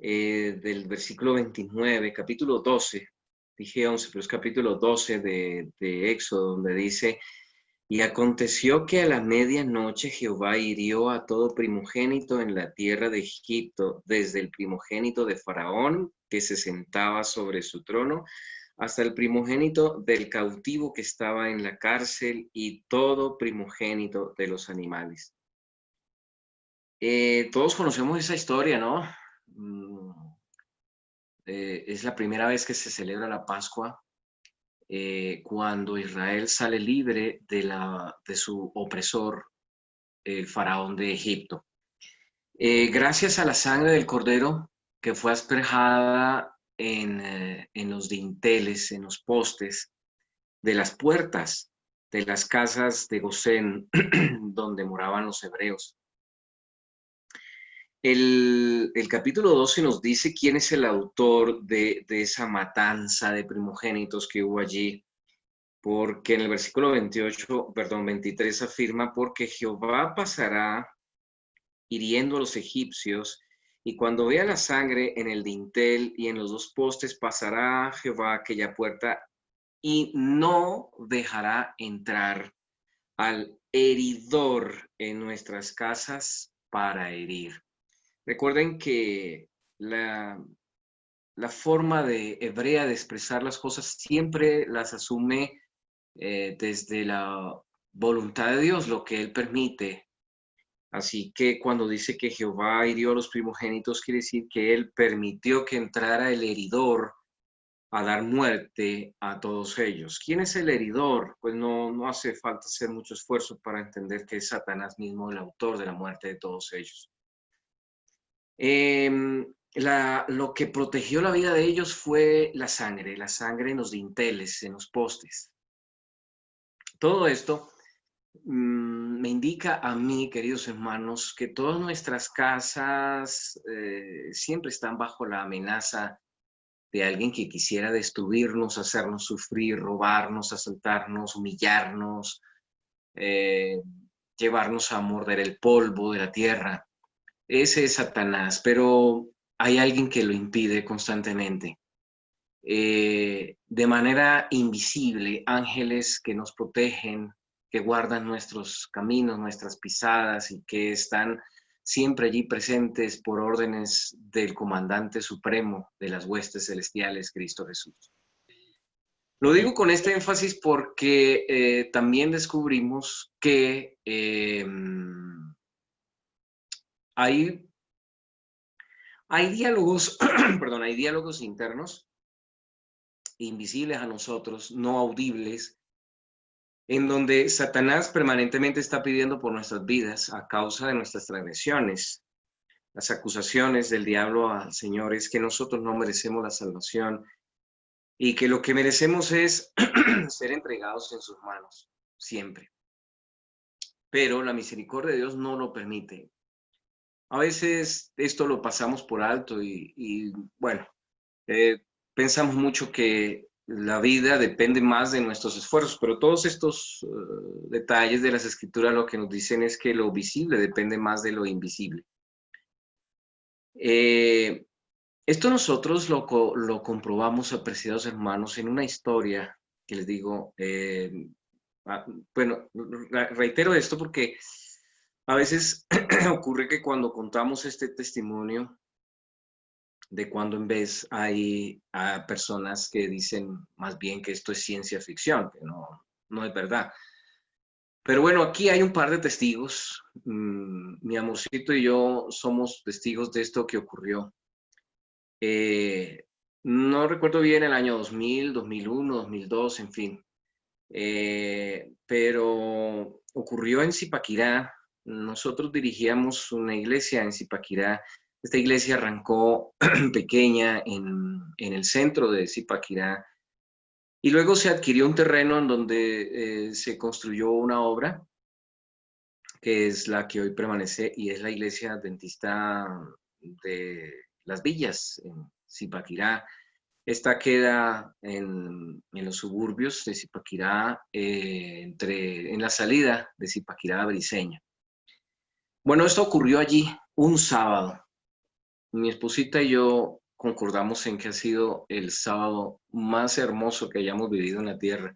del versículo 29, capítulo 12, dije 11, pero es capítulo 12 de Éxodo, donde dice: y aconteció que a la medianoche Jehová hirió a todo primogénito en la tierra de Egipto, desde el primogénito de Faraón, que se sentaba sobre su trono, hasta el primogénito del cautivo que estaba en la cárcel, y todo primogénito de los animales. Todos conocemos esa historia, ¿no? Es la primera vez que se celebra la Pascua, cuando Israel sale libre de su opresor, el faraón de Egipto. Gracias a la sangre del cordero que fue asperjada en los dinteles, en los postes de las puertas de las casas de Gosén, donde moraban los hebreos. El capítulo 12 nos dice quién es el autor de esa matanza de primogénitos que hubo allí, porque en el versículo 23 afirma: porque Jehová pasará hiriendo a los egipcios, y cuando vea la sangre en el dintel y en los dos postes, pasará Jehová aquella puerta y no dejará entrar al heridor en nuestras casas para herir. Recuerden que la forma hebrea de expresar las cosas siempre las asume desde la voluntad de Dios, lo que Él permite. Así que cuando dice que Jehová hirió a los primogénitos, quiere decir que Él permitió que entrara el heridor a dar muerte a todos ellos. ¿Quién es el heridor? Pues no hace falta hacer mucho esfuerzo para entender que es Satanás mismo el autor de la muerte de todos ellos. Lo que protegió la vida de ellos fue la sangre en los dinteles, en los postes. Todo esto me indica a mí, queridos hermanos, que todas nuestras casas siempre están bajo la amenaza de alguien que quisiera destruirnos, hacernos sufrir, robarnos, asaltarnos, humillarnos, llevarnos a morder el polvo de la tierra. Ese es Satanás, pero hay alguien que lo impide constantemente. De manera invisible, ángeles que nos protegen, que guardan nuestros caminos, nuestras pisadas, y que están siempre allí presentes por órdenes del comandante supremo de las huestes celestiales, Cristo Jesús. Lo digo con este énfasis porque también descubrimos que hay diálogos, perdón, hay diálogos internos, invisibles a nosotros, no audibles, en donde Satanás permanentemente está pidiendo por nuestras vidas a causa de nuestras transgresiones. Las acusaciones del diablo al Señor es que nosotros no merecemos la salvación y que lo que merecemos es ser entregados en sus manos, siempre. Pero la misericordia de Dios no lo permite. A veces esto lo pasamos por alto y bueno, pensamos mucho que la vida depende más de nuestros esfuerzos, pero todos estos detalles de las Escrituras lo que nos dicen es que lo visible depende más de lo invisible. Esto nosotros lo comprobamos, apreciados hermanos, en una historia que les digo. Bueno, reitero esto porque a veces ocurre que cuando contamos este testimonio, de cuando en vez hay personas que dicen más bien que esto es ciencia ficción, que no es verdad. Pero bueno, aquí hay un par de testigos. Mi amorcito y yo somos testigos de esto que ocurrió. No recuerdo bien el año 2000, 2001, 2002, en fin. Pero ocurrió en Zipaquirá. Nosotros dirigíamos una iglesia en Zipaquirá. Esta iglesia arrancó pequeña en el centro de Zipaquirá y luego se adquirió un terreno en donde se construyó una obra que es la que hoy permanece y es la iglesia adventista de Las Villas en Zipaquirá. Esta queda en los suburbios de Zipaquirá, en la salida de Zipaquirá a Briceña. Bueno, esto ocurrió allí un sábado. mi esposita y yo concordamos en que ha sido el sábado más hermoso que hayamos vivido en la tierra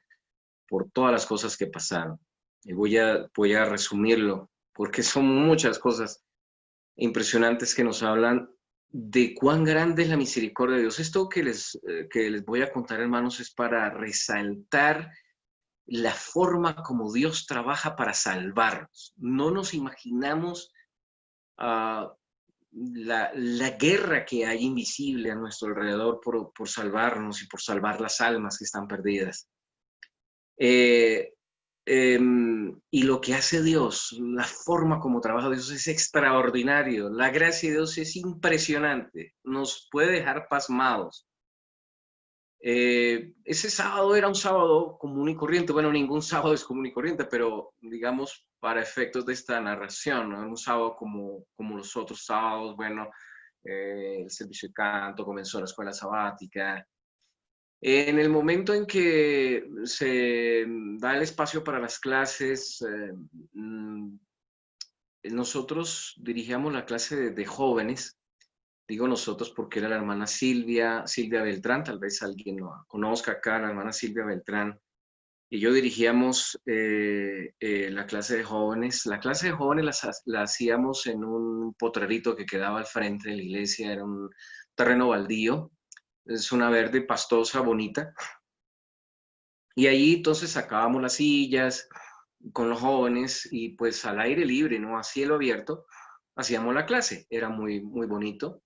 por todas las cosas que pasaron. Y voy a resumirlo porque son muchas cosas impresionantes que nos hablan de cuán grande es la misericordia de Dios. Esto que les voy a contar, hermanos, es para resaltar la forma como Dios trabaja para salvarnos. No nos imaginamos uh, la guerra que hay invisible a nuestro alrededor por salvarnos y por salvar las almas que están perdidas. Eh, y lo que hace Dios, la forma como trabaja Dios es extraordinario. La gracia de Dios es impresionante. Nos puede dejar pasmados. Ese sábado era un sábado común y corriente. Bueno, ningún sábado es común y corriente, pero digamos para efectos de esta narración, ¿no? Un sábado como los otros sábados. Bueno, el servicio de canto comenzó la escuela sabática. En el momento en que se da el espacio para las clases, nosotros dirigíamos la clase de jóvenes. Digo nosotros porque era la hermana Silvia Beltrán, tal vez alguien lo conozca acá, la hermana Silvia Beltrán, y yo dirigíamos la clase de jóvenes. La clase de jóvenes la hacíamos en un potrerito que quedaba al frente de la iglesia, era un terreno baldío, es una verde pastosa, bonita, y ahí entonces sacábamos las sillas con los jóvenes y pues al aire libre, ¿no? A cielo abierto, hacíamos la clase, era muy, muy bonito.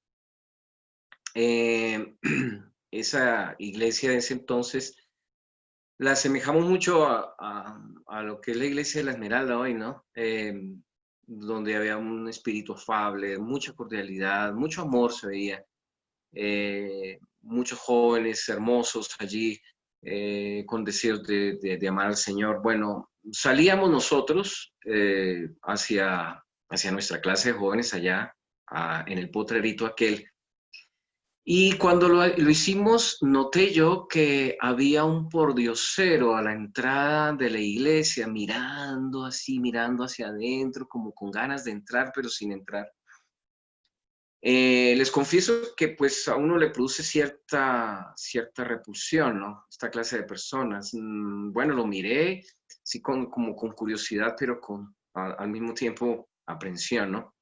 Eh, esa iglesia de ese entonces la asemejamos mucho a lo que es la iglesia de la Esmeralda hoy, ¿no? Donde había un espíritu afable, mucha cordialidad, mucho amor se veía, muchos jóvenes hermosos allí con deseos de amar al Señor. Bueno, salíamos nosotros hacia nuestra clase de jóvenes allá en el potrerito aquel. Y cuando lo hicimos, noté yo que había un pordiosero a la entrada de la iglesia, mirando así, mirando hacia adentro, como con ganas de entrar, pero sin entrar. Les confieso que pues a uno le produce cierta repulsión, ¿no? Esta clase de personas. Bueno, lo miré, sí, como con curiosidad, pero al mismo tiempo aprensión, ¿no?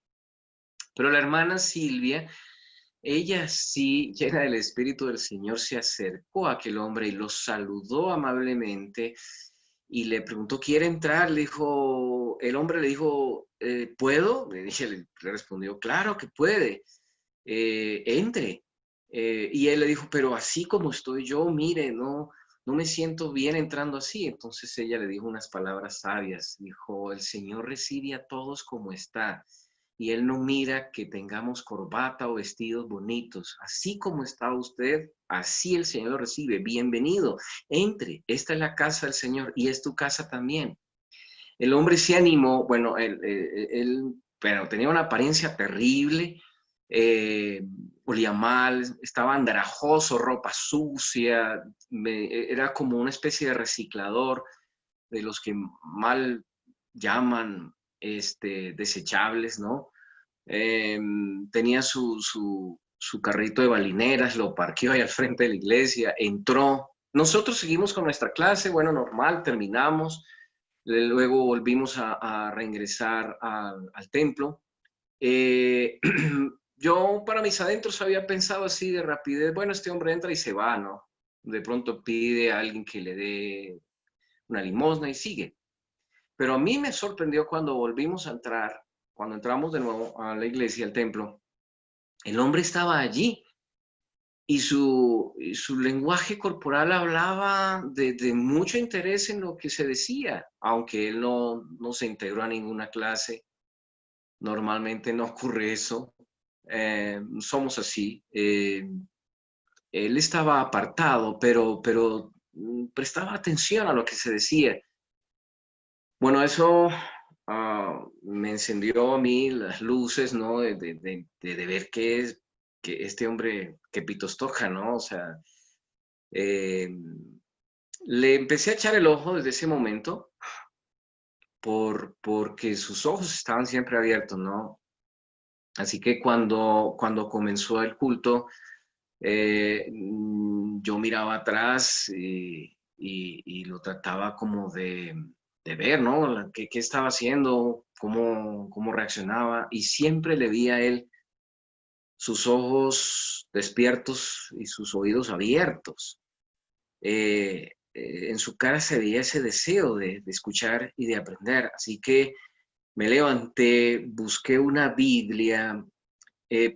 Pero la hermana Silvia, ella sí, llena del Espíritu del Señor, se acercó a aquel hombre y lo saludó amablemente y le preguntó, ¿quiere entrar? El hombre le dijo, ¿puedo? Le respondió, claro que puede, entre. Y él le dijo, pero así como estoy yo, mire, no me siento bien entrando así. Entonces ella le dijo unas palabras sabias, dijo, el Señor recibe a todos como está y Él no mira que tengamos corbata o vestidos bonitos. Así como está usted, así el Señor lo recibe. Bienvenido, entre. Esta es la casa del Señor y es tu casa también. El hombre se animó, bueno, pero tenía una apariencia terrible, eh, olía mal, estaba andrajoso, ropa sucia, era como una especie de reciclador de los que mal llaman desechables, ¿no? Eh, Tenía su carrito de balineras, lo parqueó ahí al frente de la iglesia, entró. Nosotros seguimos con nuestra clase, bueno, normal, terminamos. Luego volvimos a reingresar al templo. Eh, yo para mis adentros había pensado así de rapidez, bueno, este hombre entra y se va, ¿no? De pronto pide a alguien que le dé una limosna y sigue. Pero a mí me sorprendió cuando volvimos a entrar, cuando entramos de nuevo a la iglesia, al templo, el hombre estaba allí y su lenguaje corporal hablaba de mucho interés en lo que se decía, aunque él no se integró a ninguna clase. Normalmente no ocurre eso. Somos así. Él estaba apartado, pero prestaba atención a lo que se decía. Bueno, eso me encendió a mí las luces, ¿no? De ver qué es que este hombre, que pitos toca, ¿no? O sea, eh, le empecé a echar el ojo desde ese momento porque sus ojos estaban siempre abiertos, ¿no? Así que cuando comenzó el culto, yo miraba atrás y lo trataba como de ver, ¿no? ¿Qué estaba haciendo? ¿Cómo reaccionaba? Y siempre le vi a él sus ojos despiertos y sus oídos abiertos. En su cara se veía ese deseo de escuchar y de aprender. Así que me levanté, busqué una Biblia,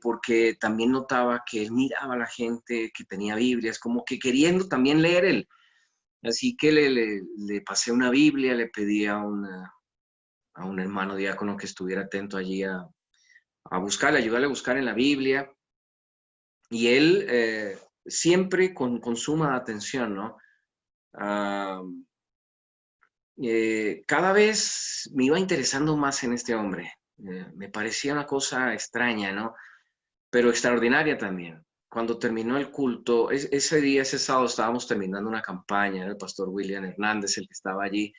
porque también notaba que él miraba a la gente que tenía Biblias, como que queriendo también leer él. Así que le pasé una Biblia, le pedí a un hermano diácono que estuviera atento allí a buscarle, ayudarle a buscar en la Biblia. Y él siempre con suma atención, ¿no? Ah, cada vez me iba interesando más en este hombre. Me parecía una cosa extraña, ¿no? Pero extraordinaria también. Cuando terminó el culto, ese día, ese sábado, estábamos terminando una campaña, era el pastor William Hernández el que estaba allí.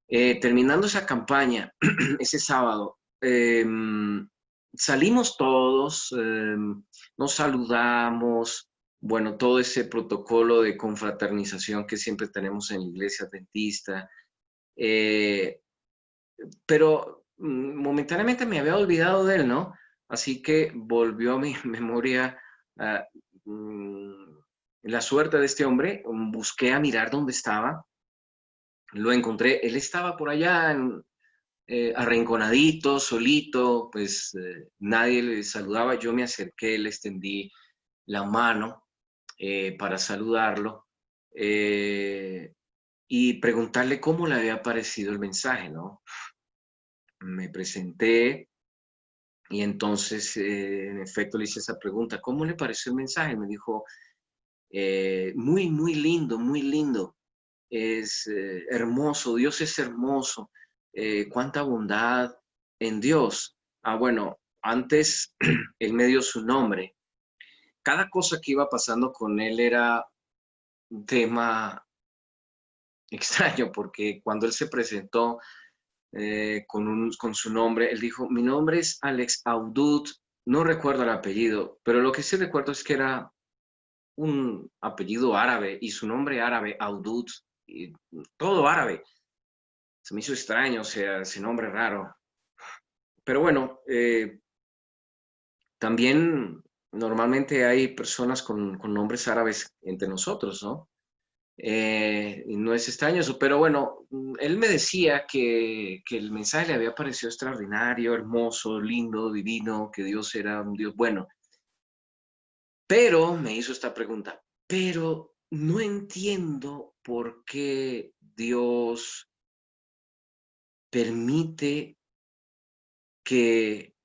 Terminando esa campaña, ese sábado, salimos todos, nos saludamos, bueno, todo ese protocolo de confraternización que siempre tenemos en la iglesia adventista, eh, pero momentáneamente me había olvidado de él, ¿no? Así que volvió a mi memoria ah, mm, la suerte de este hombre, busqué a mirar dónde estaba, lo encontré, él estaba por allá arrinconadito, solito, pues nadie le saludaba, yo me acerqué, le extendí la mano para saludarlo y preguntarle cómo le había parecido el mensaje, ¿no? Me presenté y entonces, en efecto, le hice esa pregunta, ¿cómo le pareció el mensaje? Me dijo, muy, muy lindo, muy lindo, es hermoso, Dios es hermoso, cuánta bondad en Dios. Ah, bueno, antes él me dio su nombre. Cada cosa que iba pasando con él era un tema extraño, porque cuando él se presentó con su nombre, él dijo, mi nombre es Alex Audut, no recuerdo el apellido, pero lo que sí recuerdo es que era un apellido árabe y su nombre árabe, Audut, y todo árabe. Se me hizo extraño, o sea, ese nombre raro. Pero bueno, también normalmente hay personas con nombres árabes entre nosotros, ¿no? Y no es extraño eso, pero bueno, él me decía que el mensaje le había parecido extraordinario, hermoso, lindo, divino, que Dios era un Dios bueno. Pero me hizo esta pregunta, pero no entiendo por qué Dios permite que,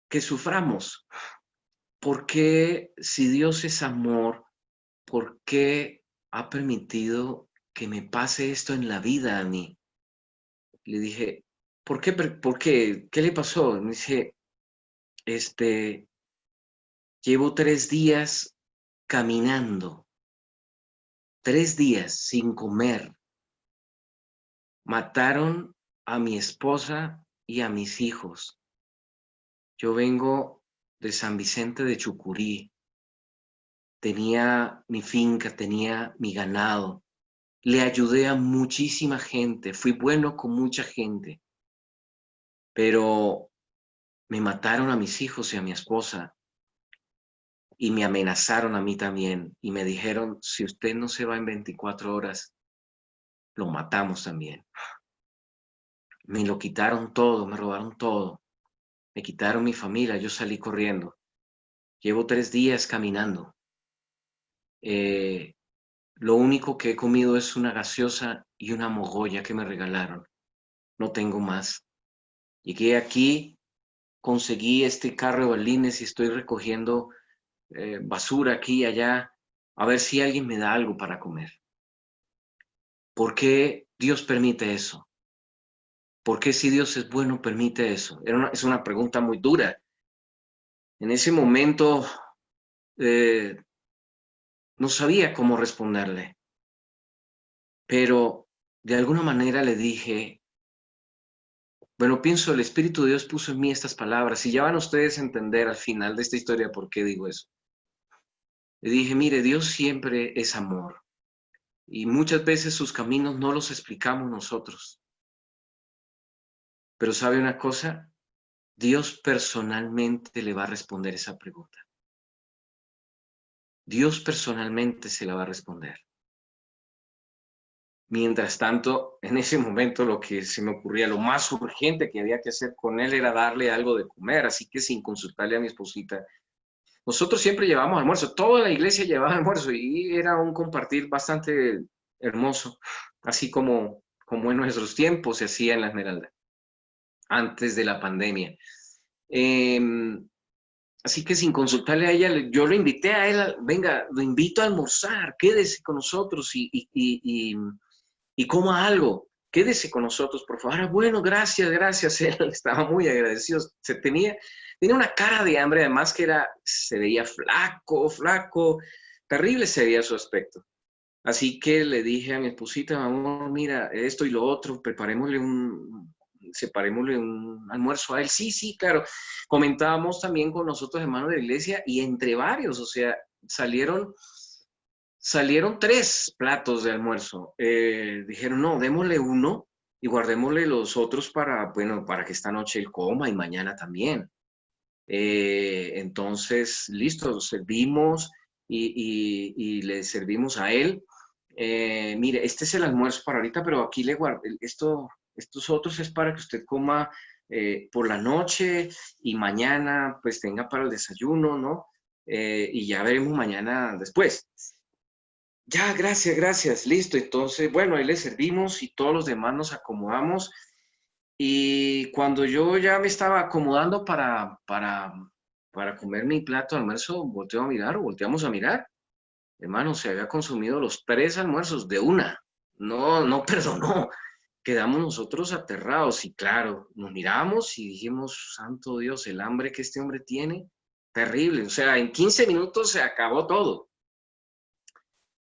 que suframos. ¿Por qué, si Dios es amor, por qué ha permitido que me pase esto en la vida a mí? Le dije, ¿por qué? ¿Por qué? ¿Qué le pasó? Me dice, este, llevo 3 días caminando, 3 días sin comer. Mataron a mi esposa y a mis hijos. Yo vengo de San Vicente de Chucurí. Tenía mi finca, tenía mi ganado. Le ayudé a muchísima gente. Fui bueno con mucha gente. Pero me mataron a mis hijos y a mi esposa. Y me amenazaron a mí también. Y me dijeron, si usted no se va en 24 horas, lo matamos también. Me lo quitaron todo, me robaron todo. Me quitaron mi familia, yo salí corriendo. Llevo 3 días caminando. Eh, lo único que he comido es una gaseosa y una mogolla que me regalaron. No tengo más. Llegué aquí, conseguí este carro de balines y estoy recogiendo basura aquí y allá a ver si alguien me da algo para comer. ¿Por qué Dios permite eso? ¿Por qué si Dios es bueno permite eso? Es una pregunta muy dura. En ese momento eh, no sabía cómo responderle, pero de alguna manera le dije, Bueno, pienso, el Espíritu de Dios puso en mí estas palabras y ya van ustedes a entender al final de esta historia por qué digo eso. Le dije, mire, Dios siempre es amor y muchas veces sus caminos no los explicamos nosotros. Pero ¿sabe una cosa? Dios personalmente le va a responder esa pregunta. Dios personalmente se la va a responder. Mientras tanto, en ese momento lo que se me ocurría, lo más urgente que había que hacer con él era darle algo de comer, así que sin consultarle a mi esposita. Nosotros siempre llevamos almuerzo, toda la iglesia llevaba almuerzo y era un compartir bastante hermoso, así como en nuestros tiempos se hacía en la Esmeralda, antes de la pandemia. Eh, Así que sin consultarle a ella, yo lo invité a él, venga, lo invito a almorzar, quédese con nosotros y coma algo, quédese con nosotros, por favor. Ah, bueno, gracias, gracias. Él estaba muy agradecido. Tenía una cara de hambre, además que se veía flaco, flaco, terrible se veía su aspecto. Así que le dije a mi esposita, amor, mira, esto y lo otro, separémosle un almuerzo a él. Sí, sí, claro. Comentábamos también con nosotros, hermanos de la iglesia, y entre varios, o sea, salieron 3 platos de almuerzo. Dijeron, no, démosle uno y guardémosle los otros bueno, para que esta noche él coma y mañana también. Entonces, listo, servimos y le servimos a él. Mire, este es el almuerzo para ahorita, pero aquí le guardo, estos otros es para que usted coma por la noche y mañana pues tenga para el desayuno, ¿no? Y ya veremos mañana después. Ya, gracias, gracias, listo. Entonces, bueno, ahí le servimos y todos los demás nos acomodamos. Y cuando yo ya me estaba acomodando para comer mi plato de almuerzo, volteamos a mirar. Hermano, se había consumido los 3 almuerzos de una. No, no perdonó. Quedamos nosotros aterrados y claro, nos miramos y dijimos, santo Dios, el hambre que este hombre tiene, terrible. O sea, en 15 minutos se acabó todo.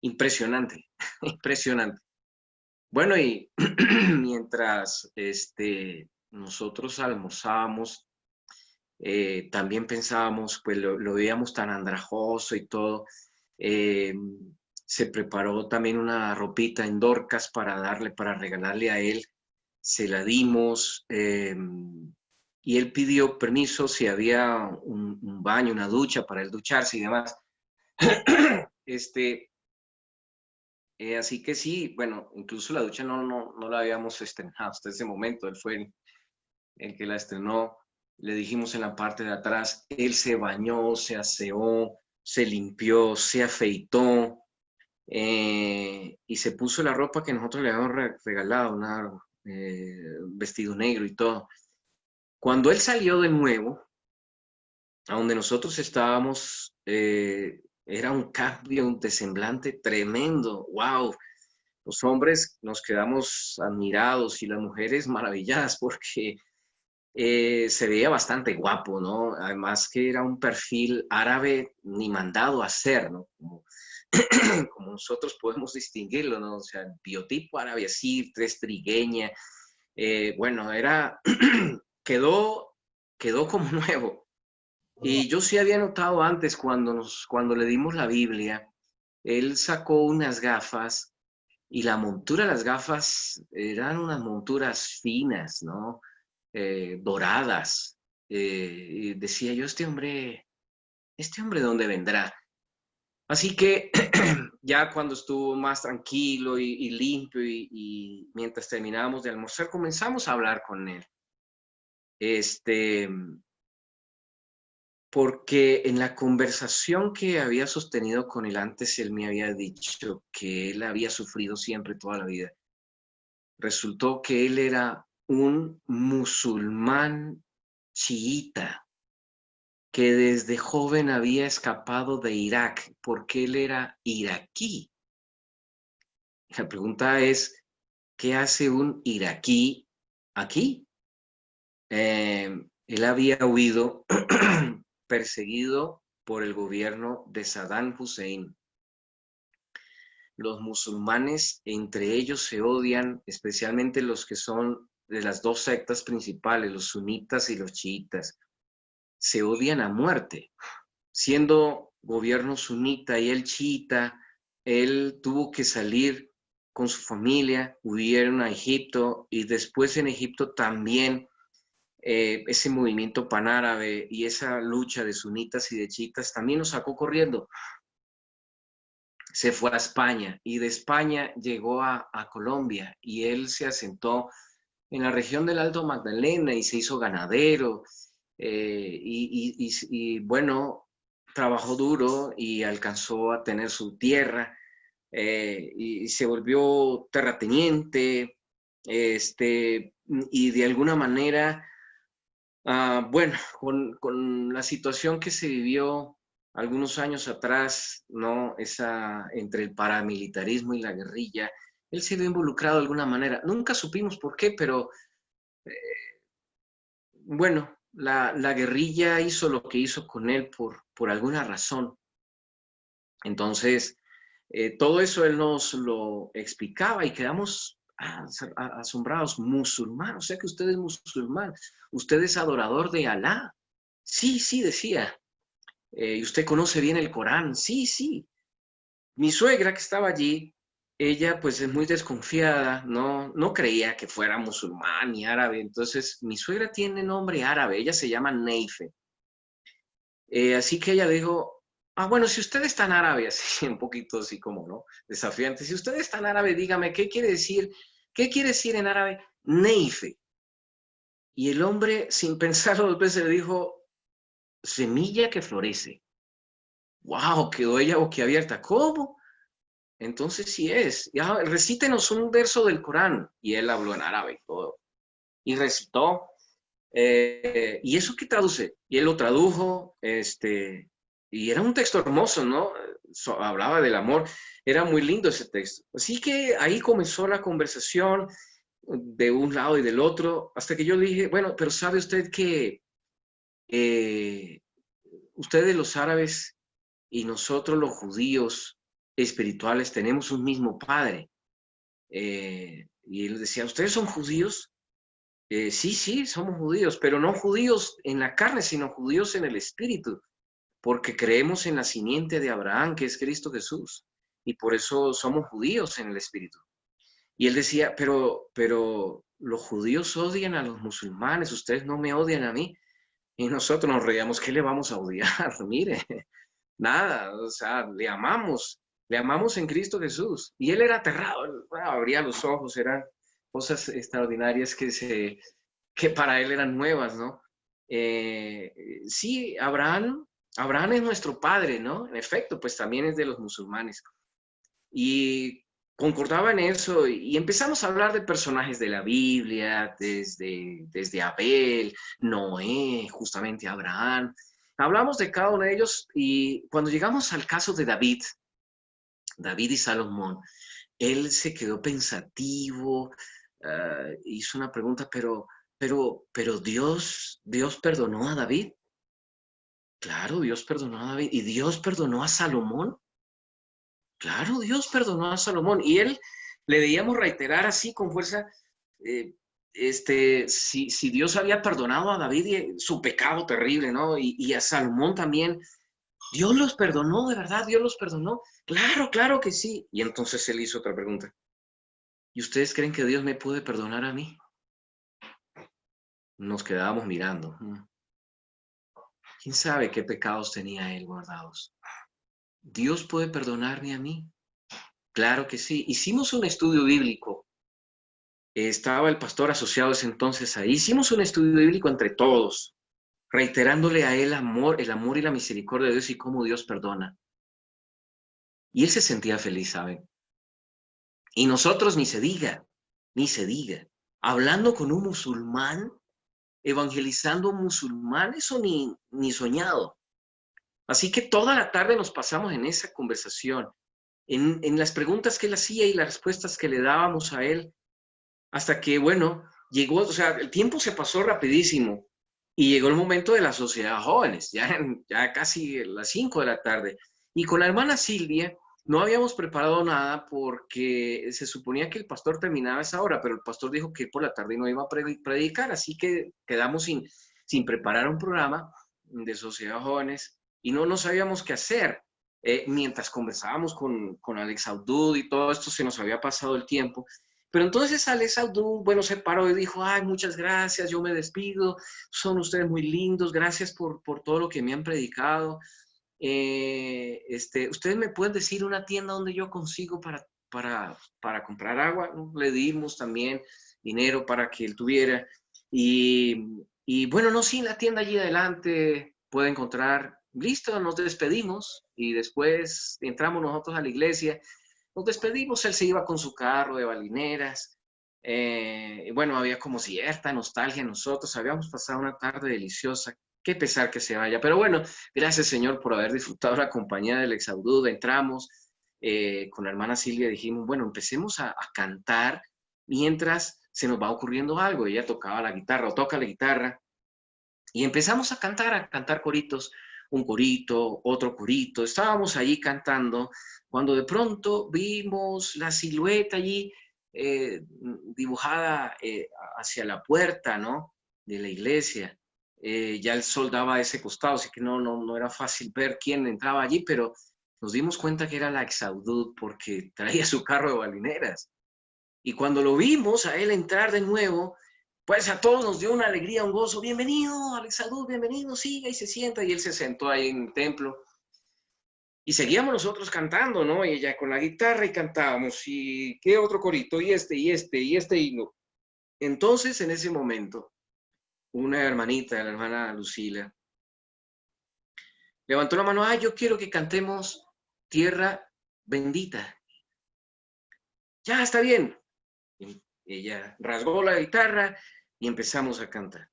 Impresionante, impresionante. Bueno, y mientras nosotros almorzábamos, también pensábamos, pues lo veíamos tan andrajoso y todo. eh, Se preparó también una ropita en Dorcas para regalarle a él. Se la dimos y él pidió permiso si había un baño, una ducha para él ducharse y demás. Este, Así que sí, bueno, incluso la ducha no la habíamos estrenado hasta ese momento, él fue el que la estrenó, le dijimos en la parte de atrás, él se bañó, se aseó, se limpió, se afeitó y se puso la ropa que nosotros le habíamos regalado, vestido negro y todo. Cuando él salió de nuevo, a donde nosotros estábamos, era un cambio de semblante tremendo, wow. Los hombres nos quedamos admirados y las mujeres maravilladas porque se veía bastante guapo, ¿no? Además que era un perfil árabe ni mandado a hacer, ¿no? Como nosotros podemos distinguirlo, ¿no? O sea, el biotipo árabe así, tres trigueña, bueno, quedó, quedó como nuevo. Y yo sí había notado antes cuando le dimos la Biblia, él sacó unas gafas y la montura de las gafas eran unas monturas finas, ¿no? Doradas. Y decía yo, este hombre, ¿dónde vendrá? Así que ya cuando estuvo más tranquilo y limpio y mientras terminábamos de almorzar, comenzamos a hablar con él. Este, Porque en la conversación que había sostenido con él antes, él me había dicho que él había sufrido siempre toda la vida. Resultó que él era un musulmán chiita que desde joven había escapado de Irak porque él era iraquí. La pregunta es, ¿qué hace un iraquí aquí? Él había huido perseguido por el gobierno de Saddam Hussein. Los musulmanes entre ellos se odian, especialmente los que son de las dos sectas principales, los sunitas y los chiitas, se odian a muerte. Siendo gobierno sunita y él chiita, él tuvo que salir con su familia, huyeron a Egipto y después en Egipto también ese movimiento panárabe y esa lucha de sunitas y de chiitas también lo sacó corriendo. Se fue a España y de España llegó a Colombia y él se asentó en la región del Alto Magdalena y se hizo ganadero y bueno, trabajó duro y alcanzó a tener su tierra y se volvió terrateniente y de alguna manera, bueno, con la situación que se vivió algunos años atrás, ¿no? Esa entre el paramilitarismo y la guerrilla, él se vio involucrado de alguna manera. Nunca supimos por qué, pero eh, bueno, la guerrilla hizo lo que hizo con él por alguna razón. Entonces, todo eso él nos lo explicaba y quedamos asombrados. Musulmán, o sea que usted es musulmán, usted es adorador de Alá. Sí, sí, decía. Y usted conoce bien el Corán. Sí, sí. Mi suegra que estaba allí, ella pues es muy desconfiada, no creía que fuera musulmán ni árabe. Entonces, mi suegra tiene nombre árabe, ella se llama Neife. Así que ella dijo, bueno, si usted es tan árabe, así un poquito así como, ¿no? Desafiante, si usted es tan árabe, dígame, qué quiere decir en árabe Neife? Y el hombre, sin pensarlo dos veces, le dijo, semilla que florece. ¡Wow! Quedó ella boquiabierta. ¿Cómo? Entonces sí es. Ya, recítenos un verso del Corán. Y él habló en árabe y todo. Y recitó. ¿Y eso qué traduce? Y él lo tradujo, y era un texto hermoso, ¿no? Hablaba del amor, era muy lindo ese texto. Así que ahí comenzó la conversación de un lado y del otro, hasta que yo le dije, bueno, pero ¿sabe usted que eh, ustedes los árabes y nosotros los judíos espirituales tenemos un mismo padre? Y él decía, ¿ustedes son judíos? Sí, sí, somos judíos, pero no judíos en la carne, sino judíos en el espíritu, porque creemos en la simiente de Abraham, que es Cristo Jesús, y por eso somos judíos en el espíritu. Y él decía, pero los judíos odian a los musulmanes, ustedes no me odian a mí. Y nosotros nos reíamos, ¿qué le vamos a odiar? Mire, nada, o sea, le amamos en Cristo Jesús. Y él era aterrado, él, abría los ojos, eran cosas extraordinarias que para él eran nuevas, ¿no? Sí, Abraham es nuestro padre, ¿no? En efecto, pues también es de los musulmanes. Y concordaba en eso y empezamos a hablar de personajes de la Biblia, desde Abel, Noé, justamente Abraham. Hablamos de cada uno de ellos y cuando llegamos al caso de David y Salomón, él se quedó pensativo, hizo una pregunta, pero Dios perdonó a David. Claro, Dios perdonó a David. ¿Y Dios perdonó a Salomón? Claro, Dios perdonó a Salomón. Y él le debíamos reiterar así con fuerza, eh, si Dios había perdonado a David su pecado terrible, ¿no? Y a Salomón también, Dios los perdonó, de verdad, Dios los perdonó. Claro, claro que sí. Y entonces él hizo otra pregunta. ¿Y ustedes creen que Dios me puede perdonar a mí? Nos quedábamos mirando. ¿Quién sabe qué pecados tenía él guardados? ¿Dios puede perdonarme a mí? Claro que sí. Hicimos un estudio bíblico. Estaba el pastor asociado ese entonces ahí. Hicimos un estudio bíblico entre todos, reiterándole a él el amor y la misericordia de Dios y cómo Dios perdona. Y él se sentía feliz, ¿saben? Y nosotros ni se diga, ni se diga. Hablando con un musulmán, evangelizando a un musulmán, eso ni soñado. Así que toda la tarde nos pasamos en esa conversación, en las preguntas que él hacía y las respuestas que le dábamos a él, hasta que, bueno, llegó, o sea, el tiempo se pasó rapidísimo y llegó el momento de la sociedad jóvenes, ya casi las 5 de la tarde. Y con la hermana Silvia No habíamos preparado nada porque se suponía que el pastor terminaba a esa hora, pero el pastor dijo que por la tarde no iba a predicar, así que quedamos sin preparar un programa de Sociedad Jóvenes y no sabíamos qué hacer. Mientras conversábamos con Alex Abdud y todo esto, se nos había pasado el tiempo. Pero entonces Alex Abdud, bueno, se paró y dijo, ay, muchas gracias, yo me despido, son ustedes muy lindos, gracias por todo lo que me han predicado. ¿Ustedes me pueden decir una tienda donde yo consigo para comprar agua? Le dimos también dinero para que él tuviera. Y bueno, no, sí, la tienda allí adelante puede encontrar. Listo, nos despedimos y después entramos nosotros a la iglesia. Nos despedimos, él se iba con su carro de balineras. Y bueno, había como cierta nostalgia en nosotros. Habíamos pasado una tarde deliciosa. Qué pesar que se vaya. Pero bueno, gracias, Señor, por haber disfrutado la compañía del Exaudud. Entramos con la hermana Silvia, dijimos, bueno, empecemos a cantar mientras se nos va ocurriendo algo. Ella tocaba la guitarra o toca la guitarra. Y empezamos a cantar coritos, un corito, otro corito. Estábamos allí cantando cuando de pronto vimos la silueta allí dibujada hacia la puerta, ¿no? De la iglesia. Ya el sol daba a ese costado, así que no era fácil ver quién entraba allí, pero nos dimos cuenta que era la Exaudud porque traía su carro de balineras. Y cuando lo vimos a él entrar de nuevo, pues a todos nos dio una alegría, un gozo. Bienvenido, Alex Salud, bienvenido, siga y se sienta. Y él se sentó ahí en el templo. Y seguíamos nosotros cantando, ¿no? Y ella con la guitarra y cantábamos. Y qué otro corito, y este himno. Entonces, en ese momento, una hermanita, la hermana Lucila, levantó la mano. Ah, yo quiero que cantemos Tierra Bendita. Ya, está bien. Y ella rasgó la guitarra y empezamos a cantar.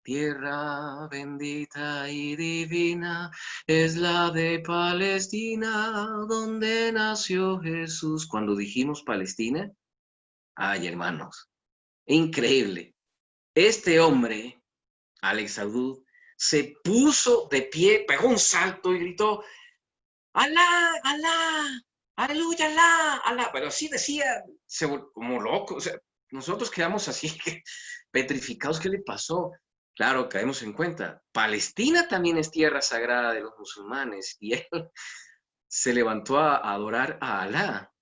Tierra bendita y divina es la de Palestina, donde nació Jesús. Cuando dijimos Palestina, ay hermanos, increíble. Este hombre, Alex Abdud, se puso de pie, pegó un salto y gritó, Alá, Alá, aleluya, Alá, Alá. Pero así decía, como loco. O sea, nosotros quedamos así petrificados. ¿Qué le pasó? Claro, caemos en cuenta. Palestina también es tierra sagrada de los musulmanes y él se levantó a adorar a Alá.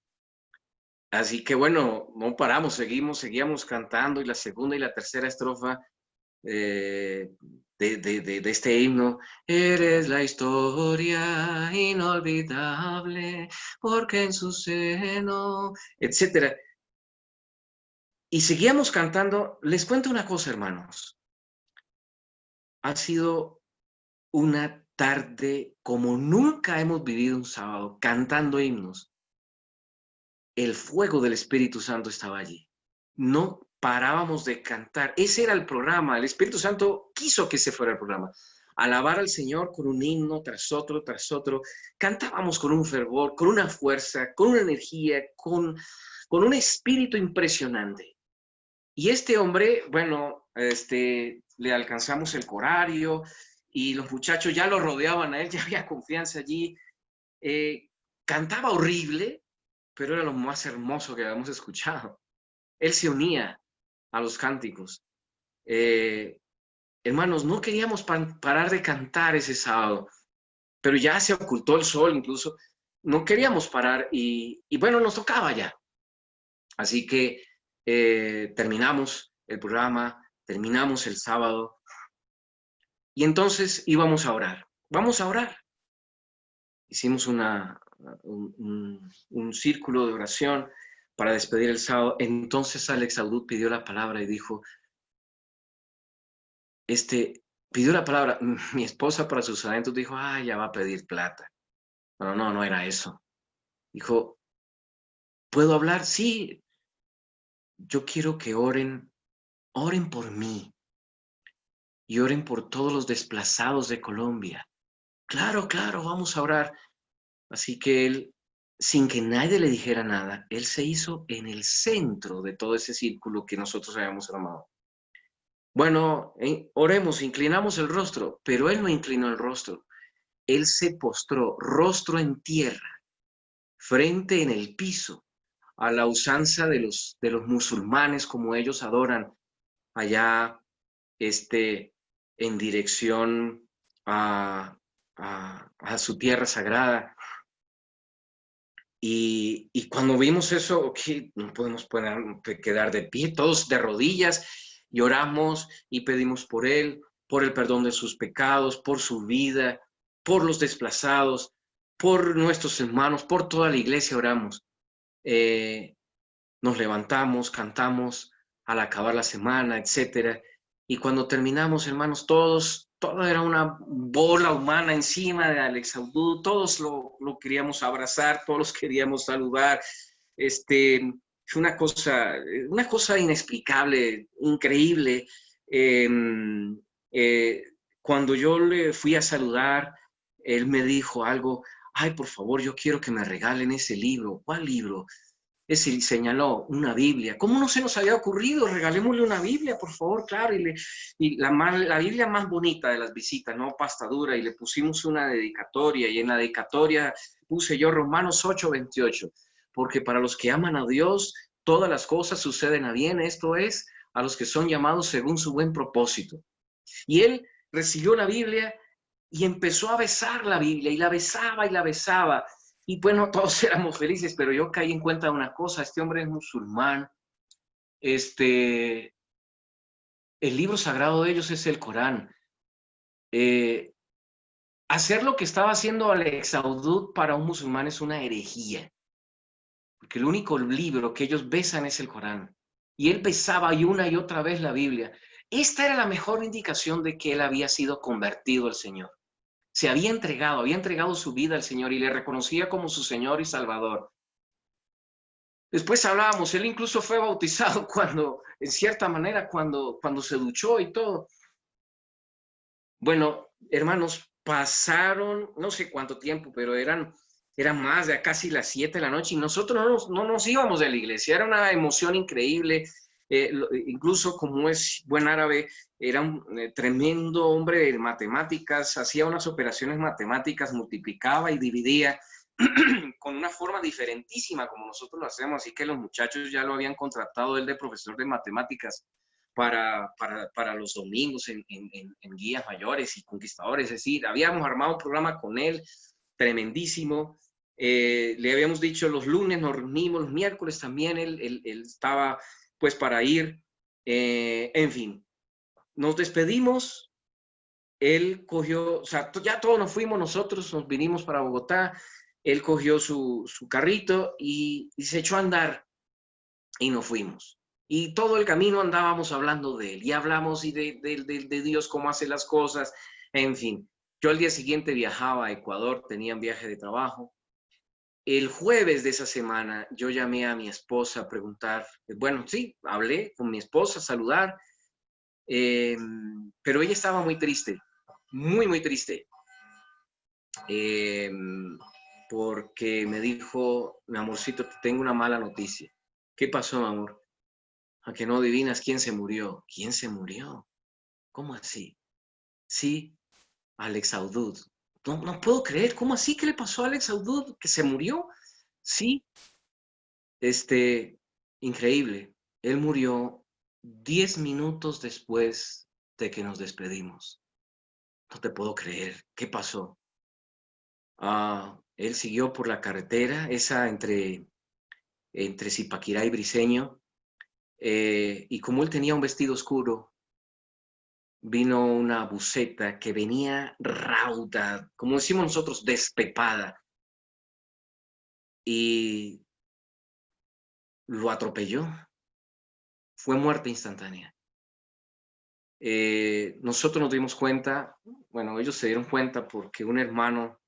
Así que bueno, no paramos, seguíamos cantando y la segunda y la tercera estrofa eh, de este himno. Eres la historia inolvidable, porque en su seno, etcétera. Y seguíamos cantando. Les cuento una cosa, hermanos. Ha sido una tarde como nunca hemos vivido un sábado, cantando himnos. El fuego del Espíritu Santo estaba allí. No parábamos de cantar. Ese era el programa. El Espíritu Santo quiso que ese fuera el programa. Alabar al Señor con un himno tras otro, tras otro. Cantábamos con un fervor, con una fuerza, con una energía, con un espíritu impresionante. Y este hombre, bueno, le alcanzamos el corario y los muchachos ya lo rodeaban a él, ya había confianza allí. Cantaba horrible, pero era lo más hermoso que habíamos escuchado. Él se unía a los cánticos. Hermanos, no queríamos parar de cantar ese sábado, pero ya se ocultó el sol incluso. No queríamos parar y bueno, nos tocaba ya. Así que terminamos el programa, terminamos el sábado y entonces íbamos a orar. Vamos a orar. Hicimos un círculo de oración para despedir el sábado. Entonces Alex Abdud pidió la palabra y dijo, pidió la palabra. Mi esposa para sus adentros dijo, ya va a pedir plata. Pero no era eso. Dijo, ¿puedo hablar? Sí, yo quiero que oren por mí y oren por todos los desplazados de Colombia. Claro, vamos a orar. Así que él, sin que nadie le dijera nada, él se hizo en el centro de todo ese círculo que nosotros habíamos armado. Bueno, oremos, inclinamos el rostro, pero él no inclinó el rostro. Él se postró, rostro en tierra, frente en el piso, a la usanza de los musulmanes, como ellos adoran allá, en dirección a su tierra sagrada. Y cuando vimos eso, ok, no podemos quedar de pie, todos de rodillas, lloramos y pedimos por el perdón de sus pecados, por su vida, por los desplazados, por nuestros hermanos, por toda la iglesia oramos. Eh, Nos levantamos, cantamos al acabar la semana, etcétera. Y cuando terminamos, hermanos, todo era una bola humana encima de Alex Audú, todos lo queríamos abrazar, todos los queríamos saludar. Fue una cosa inexplicable, increíble. Eh, eh, Cuando yo le fui a saludar, él me dijo algo, ay, por favor, yo quiero que me regalen ese libro. ¿Cuál libro? Ese señaló una Biblia. ¿Cómo no se nos había ocurrido? Regalémosle una Biblia, por favor, claro. Y la Biblia más bonita de las visitas, no pasta dura, y le pusimos una dedicatoria, y en la dedicatoria puse yo Romanos 8:28, porque para los que aman a Dios, todas las cosas suceden a bien, esto es, a los que son llamados según su buen propósito. Y él recibió la Biblia y empezó a besar la Biblia, y la besaba y la besaba. Y bueno, todos éramos felices, pero yo caí en cuenta de una cosa, este hombre es musulmán, este, el libro sagrado de ellos es el Corán. Eh, Hacer lo que estaba haciendo Alex Audud para un musulmán es una herejía, porque el único libro que ellos besan es el Corán. Y él besaba una y otra vez la Biblia. Esta era la mejor indicación de que él había sido convertido al Señor. Se había entregado su vida al Señor y le reconocía como su Señor y Salvador. Después hablábamos, él incluso fue bautizado cuando, en cierta manera, cuando se duchó y todo. Bueno, hermanos, pasaron no sé cuánto tiempo, pero eran más de casi las 7 de la noche y nosotros no nos íbamos de la iglesia. Era una emoción increíble. Incluso como es buen árabe, era un tremendo hombre de matemáticas, hacía unas operaciones matemáticas, multiplicaba y dividía con una forma diferentísima como nosotros lo hacemos, así que los muchachos ya lo habían contratado él de profesor de matemáticas para los domingos en guías mayores y conquistadores, es decir, habíamos armado un programa con él tremendísimo. Le habíamos dicho los lunes nos reunimos, los miércoles también él estaba pues para ir, en fin, nos despedimos, él cogió, o sea, ya todos nos fuimos, nosotros nos vinimos para Bogotá, él cogió su carrito y se echó a andar y nos fuimos. Y todo el camino andábamos hablando de él y hablamos y de Dios, cómo hace las cosas, en fin. Yo al día siguiente viajaba a Ecuador, tenía un viaje de trabajo. El jueves de esa semana yo llamé a mi esposa a preguntar, bueno, sí, hablé con mi esposa, a saludar, pero ella estaba muy triste, muy, muy triste, eh, porque me dijo, mi amorcito, te tengo una mala noticia. ¿Qué pasó, amor? A que no adivinas quién se murió. ¿Quién se murió? ¿Cómo así? Sí, Alex Audud. No puedo creer. ¿Cómo así? ¿Qué le pasó a Alex Audud? ¿Que se murió? Sí, este, increíble. Él murió 10 minutos después de que nos despedimos. No te puedo creer. ¿Qué pasó? Él siguió por la carretera, esa entre Zipaquirá y Briceño, y como él tenía un vestido oscuro, vino una buseta que venía rauda, como decimos nosotros, despepada, y lo atropelló. Fue muerte instantánea. Nosotros nos dimos cuenta, bueno, ellos se dieron cuenta porque un hermano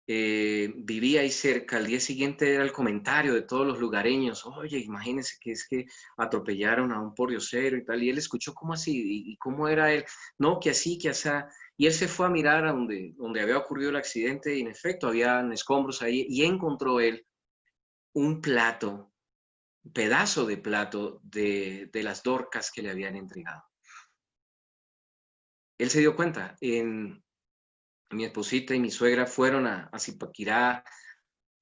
vivía ahí cerca. Al día siguiente era el comentario de todos los lugareños: oye, imagínense que es que atropellaron a un pordiosero y tal, y él escuchó cómo así, y cómo era él, no, que así, que así, y él se fue a mirar a donde había ocurrido el accidente, y en efecto, habían escombros ahí, y encontró él un plato, un pedazo de plato de las Dorcas que le habían entregado. Él se dio cuenta, mi esposita y mi suegra fueron a Zipaquirá,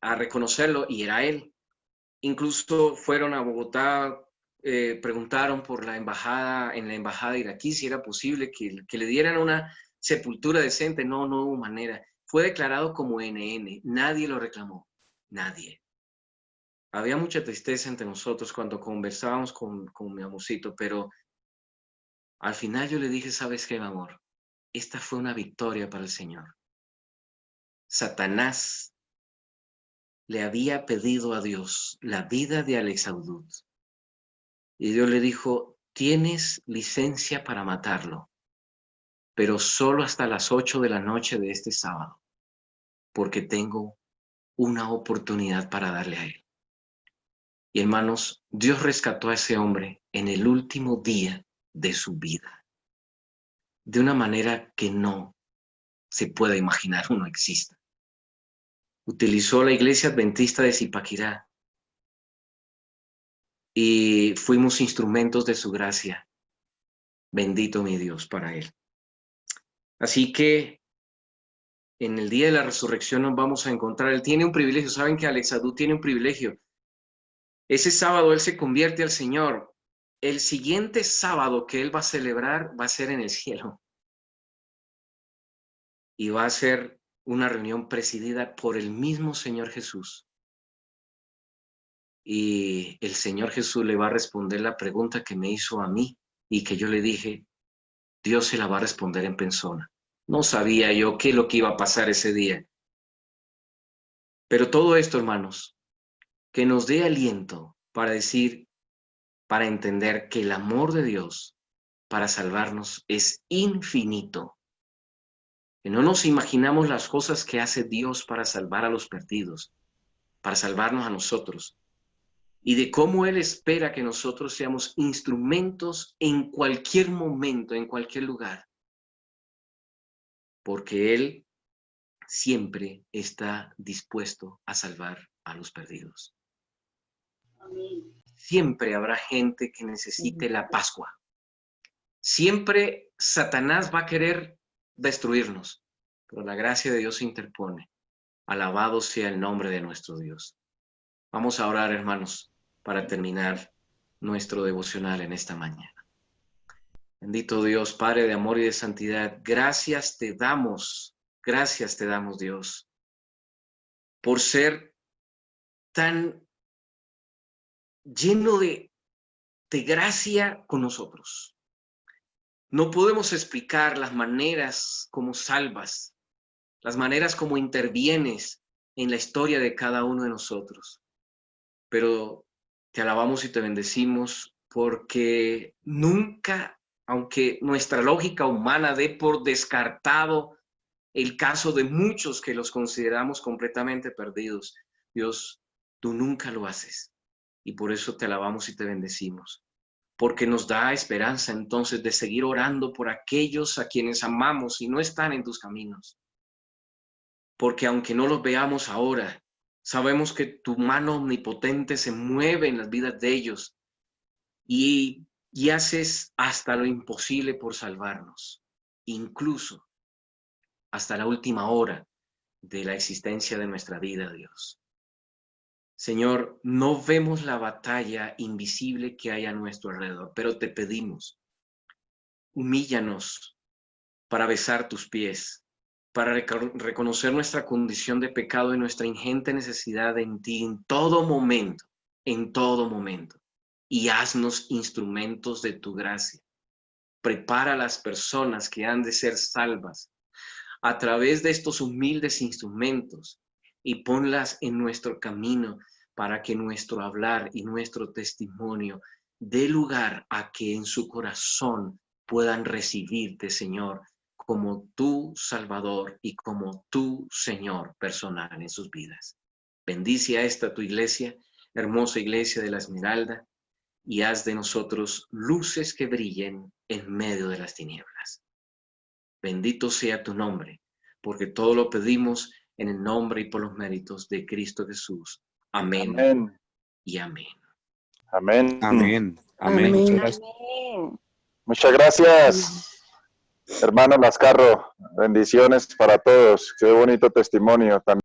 a reconocerlo y era él. Incluso fueron a Bogotá, preguntaron por la embajada, en la embajada iraquí, si era posible que le dieran una sepultura decente. No, no hubo manera. Fue declarado como NN. Nadie lo reclamó. Nadie. Había mucha tristeza entre nosotros cuando conversábamos con mi amorcito, pero al final yo le dije, ¿sabes qué, mi amor? Esta fue una victoria para el Señor. Satanás le había pedido a Dios la vida de Alex Audut. Y Dios le dijo, tienes licencia para matarlo, pero solo hasta las 8 de la noche de este sábado, porque tengo una oportunidad para darle a él. Y hermanos, Dios rescató a ese hombre en el último día de su vida, de una manera que no se puede imaginar o no exista. Utilizó la iglesia adventista de Zipaquirá y fuimos instrumentos de su gracia. Bendito mi Dios para él. Así que en el día de la resurrección nos vamos a encontrar. Él tiene un privilegio. ¿Saben que Alex Audut tiene un privilegio? Ese sábado él se convierte al Señor. El siguiente sábado que él va a celebrar va a ser en el cielo. Y va a ser una reunión presidida por el mismo Señor Jesús. Y el Señor Jesús le va a responder la pregunta que me hizo a mí y que yo le dije, Dios se la va a responder en persona. No sabía yo qué es lo que iba a pasar ese día. Pero todo esto, hermanos, que nos dé aliento para decir, para entender que el amor de Dios para salvarnos es infinito. Que no nos imaginamos las cosas que hace Dios para salvar a los perdidos, para salvarnos a nosotros. Y de cómo Él espera que nosotros seamos instrumentos en cualquier momento, en cualquier lugar. Porque Él siempre está dispuesto a salvar a los perdidos. Amén. Siempre habrá gente que necesite la Pascua. Siempre Satanás va a querer destruirnos, pero la gracia de Dios se interpone. Alabado sea el nombre de nuestro Dios. Vamos a orar, hermanos, para terminar nuestro devocional en esta mañana. Bendito Dios, Padre de amor y de santidad, gracias te damos, Dios, por ser tan lleno de gracia con nosotros. No podemos explicar las maneras como salvas, las maneras como intervienes en la historia de cada uno de nosotros. Pero te alabamos y te bendecimos porque nunca, aunque nuestra lógica humana dé por descartado el caso de muchos que los consideramos completamente perdidos, Dios, tú nunca lo haces. Y por eso te alabamos y te bendecimos. Porque nos da esperanza entonces de seguir orando por aquellos a quienes amamos y no están en tus caminos. Porque aunque no los veamos ahora, sabemos que tu mano omnipotente se mueve en las vidas de ellos y haces hasta lo imposible por salvarnos, incluso hasta la última hora de la existencia de nuestra vida, Dios. Señor, no vemos la batalla invisible que hay a nuestro alrededor, pero te pedimos, humíllanos para besar tus pies, para reconocer nuestra condición de pecado y nuestra ingente necesidad en ti en todo momento, y haznos instrumentos de tu gracia. Prepara a las personas que han de ser salvas a través de estos humildes instrumentos y ponlas en nuestro camino para que nuestro hablar y nuestro testimonio dé lugar a que en su corazón puedan recibirte, Señor, como tu Salvador y como tu Señor personal en sus vidas. Bendice a esta tu iglesia, hermosa iglesia de la Esmeralda, y haz de nosotros luces que brillen en medio de las tinieblas. Bendito sea tu nombre, porque todo lo pedimos en el nombre y por los méritos de Cristo Jesús. Amén. Amén. Y amén. Amén. Amén. Amén. Muchas Muchas gracias. Amén. Muchas gracias, hermano Lascarro. Bendiciones para todos. Qué bonito testimonio también.